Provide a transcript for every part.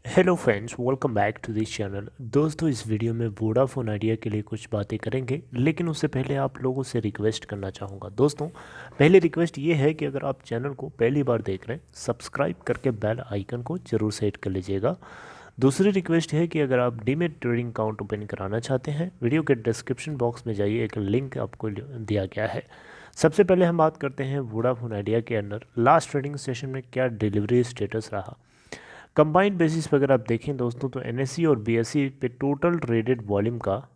Hello friends, welcome back to this channel. दोस्तों, इस video में वोडाफोन आइडिया के लिए कुछ बातें करेंगे, लेकिन उससे पहले आप लोगों से रिक्वेस्ट करना चाहूँगा। दोस्तों, पहली रिक्वेस्ट ये है कि अगर आप चैनल को पहली बार देख रहे हैं, सब्सक्राइब करके बेल आइकन को जरूर सेट कर लीजिएगा। दूसरी रिक्वेस्ट है कि अगर आप डीमेट ट्रेडिंग अकाउंट ओपन कराना चाहते हैं, वीडियो के डिस्क्रिप्शन बॉक्स में जाइए, एक लिंक आपको दिया गया है। सबसे पहले हम बात करते हैं वोडाफोन आइडिया के अंदर लास्ट ट्रेडिंग सेशन में क्या डिलीवरी स्टेटस रहा। कंबाइंड बेसिस पर अगर आप देखें दोस्तों, तो एनएससी और बीएससी पे टोटल ट्रेडेड वॉल्यूम का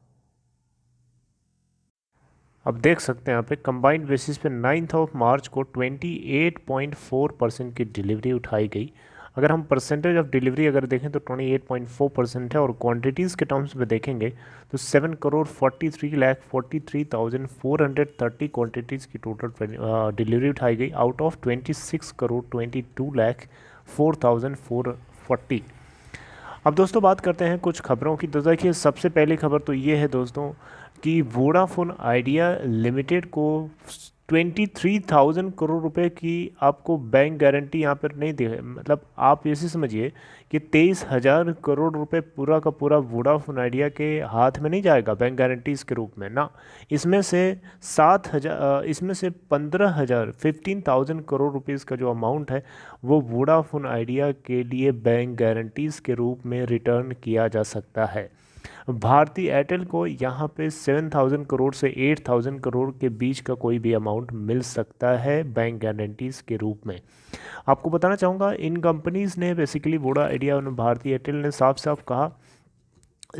आप देख सकते हैं यहाँ पे कंबाइंड बेसिस पे 9 मार्च को 28.4% की डिलीवरी उठाई गई। अगर हम परसेंटेज ऑफ डिलीवरी अगर देखें तो 28.4% है, और क्वांटिटीज़ के टर्म्स में देखेंगे तो 7,43,43,430 क्वांटिटीज़ की टोटल डिलीवरी उठाई गई आउट ऑफ 26,22,04,440। अब दोस्तों बात करते हैं कुछ खबरों की। तो देखिए, सबसे पहली खबर तो ये है दोस्तों कि वोडाफोन आइडिया लिमिटेड को 23,000 करोड़ रुपए की आपको बैंक गारंटी यहाँ पर नहीं दे, मतलब आप ऐसे समझिए कि 23,000 करोड़ रुपए पूरा का पूरा वोडाफोन आइडिया के हाथ में नहीं जाएगा बैंक गारंटीज के रूप में ना। इसमें से 7,000, इसमें से 15,000 रुपीज़ का जो अमाउंट है वो वोडाफोन आइडिया के लिए बैंक गारंटीज के रूप में रिटर्न किया जा सकता है। भारती एयरटेल को यहाँ पे 7,000 करोड़ से 8,000 करोड़ के बीच का कोई भी अमाउंट मिल सकता है बैंक गारंटीज के रूप में। आपको बताना चाहूँगा, इन कंपनीज ने बेसिकली वोडा आइडिया और भारती एयरटेल ने साफ साफ कहा,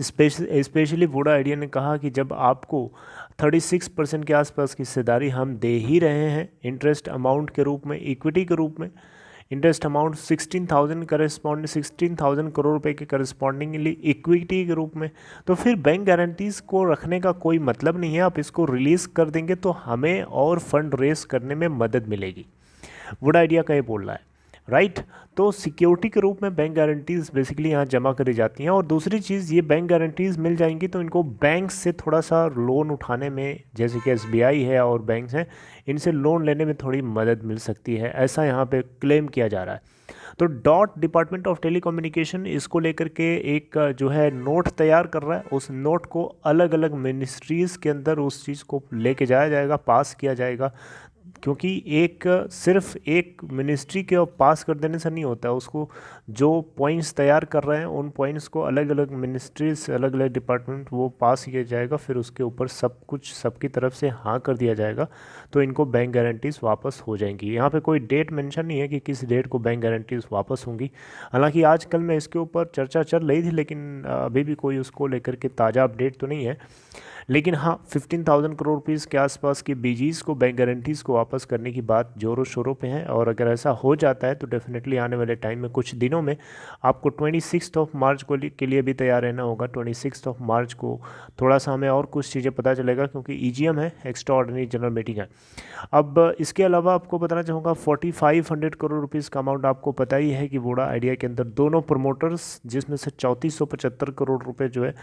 स्पेशली वोडा आइडिया ने कहा कि जब आपको 36% के आसपास की हिस्सेदारी हम दे ही रहे हैं इंटरेस्ट अमाउंट के रूप में, इक्विटी के रूप में, इंटरेस्ट अमाउंट 16,000 करोड़ रुपए के करस्पॉन्डिंगली इक्विटी के रूप में, तो फिर बैंक गारंटीज़ को रखने का कोई मतलब नहीं है। आप इसको रिलीज़ कर देंगे तो हमें और फंड रेस करने में मदद मिलेगी। वुड आइडिया का ये बोल रहा है, राइट। तो सिक्योरिटी के रूप में बैंक गारंटीज बेसिकली यहाँ जमा करी जाती हैं। और दूसरी चीज़, ये बैंक गारंटीज मिल जाएंगी तो इनको बैंक से थोड़ा सा लोन उठाने में, जैसे कि एसबीआई है और बैंक्स हैं, इनसे लोन लेने में थोड़ी मदद मिल सकती है, ऐसा यहाँ पे क्लेम किया जा रहा है। तो डॉट डिपार्टमेंट ऑफ टेलीकम्युनिकेशन इसको लेकर के एक जो है नोट तैयार कर रहा है। उस नोट को अलग अलग मिनिस्ट्रीज़ के अंदर उस चीज़ को लेके जाया जाएगा, पास किया जाएगा, क्योंकि एक सिर्फ एक मिनिस्ट्री के पास कर देने से नहीं होता है। उसको जो पॉइंट्स तैयार कर रहे हैं उन पॉइंट्स को अलग अलग मिनिस्ट्रीज, अलग अलग डिपार्टमेंट वो पास किया जाएगा, फिर उसके ऊपर सब कुछ सबकी तरफ से हाँ कर दिया जाएगा, तो इनको बैंक गारंटीज़ वापस हो जाएंगी। यहाँ पे कोई डेट मेंशन नहीं है कि किस डेट को बैंक गारंटीज़ वापस होंगी। हालांकि आजकल में इसके ऊपर चर्चा चल रही थी, लेकिन अभी भी कोई उसको लेकर के ताज़ा अपडेट तो नहीं है। लेकिन हाँ, 15,000 करोड़ रुपीज़ के आसपास के बीजीज़ को बैंक गारंटीज़ को वापस करने की बात जोरों शोरों पे है। और अगर ऐसा हो जाता है तो डेफिनेटली आने वाले टाइम में कुछ दिनों में आपको 26 मार्च को के लिए भी तैयार रहना होगा। 26 मार्च को थोड़ा सा हमें और कुछ चीज़ें पता चलेगा, क्योंकि ईजीएम है, एक्स्ट्रा ऑर्डिनरी जनरल मीटिंग है। अब इसके अलावा आपको बताना चाहूँगा, 4,500 करोड़ रुपीज़ का अमाउंट आपको पता ही है कि वोडा आइडिया के अंदर दोनों प्रमोटर्स, जिसमें से 3,475 करोड़ रुपये जो है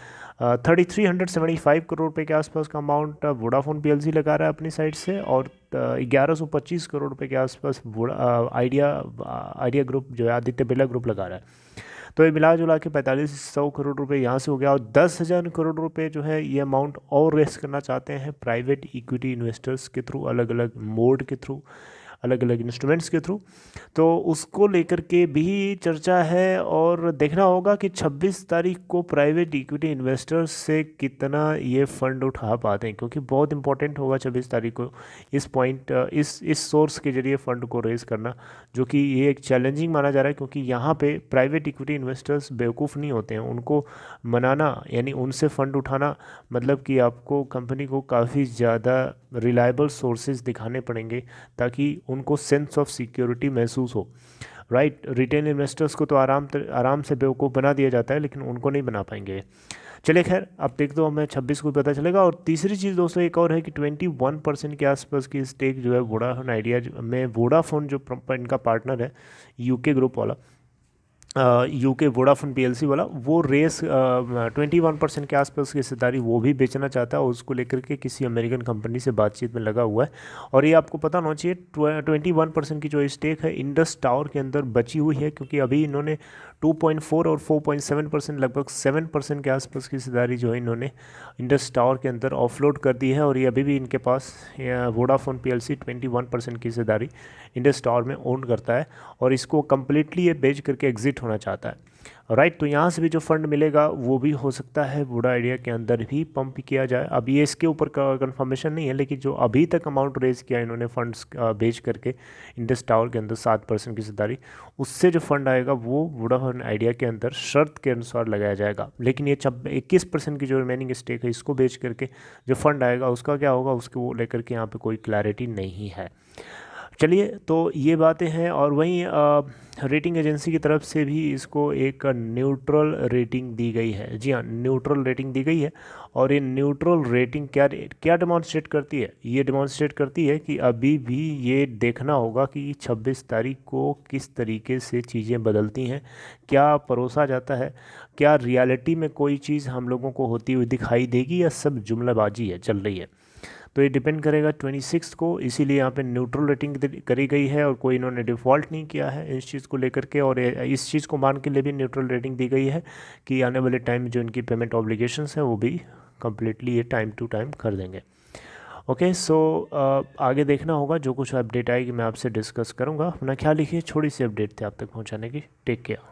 3,375 करोड़ रुपए के आसपास का अमाउंट वोडाफोन पीएलसी लगा रहा है अपनी साइड से, और 1,125 करोड़ रुपए के आसपास आइडिया आइडिया ग्रुप जो है, आदित्य बिरला ग्रुप लगा रहा है। तो ये मिला जुला के 4,500 करोड़ रुपए यहाँ से हो गया। और 10,000 करोड़ रुपए जो है ये अमाउंट और रेस करना चाहते हैं प्राइवेट इक्विटी इन्वेस्टर्स के थ्रू, अलग अलग मोड के थ्रू, अलग अलग इंस्ट्रूमेंट्स के थ्रू। तो उसको लेकर के भी चर्चा है, और देखना होगा कि 26 तारीख को प्राइवेट इक्विटी इन्वेस्टर्स से कितना ये फंड उठा पाते हैं, क्योंकि बहुत इंपॉर्टेंट होगा 26 तारीख को इस पॉइंट इस सोर्स के जरिए फंड को रेज करना, जो कि ये एक चैलेंजिंग माना जा रहा है। क्योंकि यहाँ पे प्राइवेट इक्विटी इन्वेस्टर्स बेवकूफ़ नहीं होते हैं, उनको मनाना यानी उनसे फ़ंड उठाना मतलब कि आपको कंपनी को काफ़ी ज़्यादा रिलायबल सोर्सेज दिखाने पड़ेंगे, ताकि उनको सेंस ऑफ सिक्योरिटी महसूस हो, राइट। रिटेल इन्वेस्टर्स को तो आराम से बेवकूफ़ बना दिया जाता है, लेकिन उनको नहीं बना पाएंगे। चलिए खैर, अब देख दो, हमें 26 को पता चलेगा। और तीसरी चीज़ दोस्तों एक और है कि 21% के आसपास की स्टेक जो है वोडाफोन आइडिया में, वोडाफोन जो इनका पार्टनर है यूके ग्रुप वाला, यूके वोडाफोन पीएलसी वाला, वो रेस 21% के आसपास की हिस्सेदारी वो भी बेचना चाहता है और उसको लेकर के किसी अमेरिकन कंपनी से बातचीत में लगा हुआ है। और ये आपको पता होना चाहिए 21% की जो स्टेक है इंडस टावर के अंदर बची हुई है, क्योंकि अभी इन्होंने 2.4 और 4.7% लगभग 7% के आसपास की हिस्सेदारी जो है इन्होंने इंडस टावर के अंदर ऑफलोड कर दी है। और ये अभी भी इनके पास वोडाफोन पीएलसी 21% की हिस्सेदारी इंडस टावर में ओन करता है और इसको कम्प्लीटली ये बेच करके एग्जिट होना चाहता है। राइट, तो यहाँ से भी जो फंड मिलेगा वो भी हो सकता है वोडा आइडिया के अंदर भी पंप किया जाए। अब ये इसके ऊपर कंफर्मेशन नहीं है, लेकिन जो अभी तक अमाउंट रेज किया इन्होंने फंड्स बेच करके इंडस टावर के अंदर 7% की हिस्सेदारी, उससे जो फंड आएगा वो वोडाफोन आइडिया के अंदर शर्त के अनुसार लगाया जाएगा। लेकिन ये 21% की जो रिमेनिंग स्टेक है इसको बेच करके जो फंड आएगा उसका क्या होगा, उसको लेकर के यहाँ पे कोई क्लैरिटी नहीं है। चलिए, तो ये बातें हैं। और वहीं रेटिंग एजेंसी की तरफ से भी इसको एक न्यूट्रल रेटिंग दी गई है। जी हाँ, न्यूट्रल रेटिंग दी गई है। और ये न्यूट्रल रेटिंग क्या क्या डेमॉन्स्ट्रेट करती है? ये डेमॉन्स्ट्रेट करती है कि अभी भी ये देखना होगा कि 26 तारीख को किस तरीके से चीज़ें बदलती हैं, क्या परोसा जाता है, क्या रियलिटी में कोई चीज़ हम लोगों को होती हुई दिखाई देगी या सब जुमलाबाजी है चल रही है। तो ये डिपेंड करेगा 26 को, इसीलिए यहाँ पे न्यूट्रल रेटिंग करी गई है और कोई इन्होंने डिफ़ॉल्ट नहीं किया है इस चीज़ को लेकर के। और इस चीज़ को मान के लिए भी न्यूट्रल रेटिंग दी गई है कि आने वाले टाइम में जो इनकी पेमेंट ऑब्लिगेशंस हैं वो भी कम्प्लीटली ये टाइम टू टाइम कर देंगे। ओके, सो आगे देखना होगा, जो कुछ अपडेट आएगी मैं आपसे डिस्कस करूँगा। अपना ख्याल रखिए, छोटी सी अपडेट थी आप तक पहुँचाने की। Take care.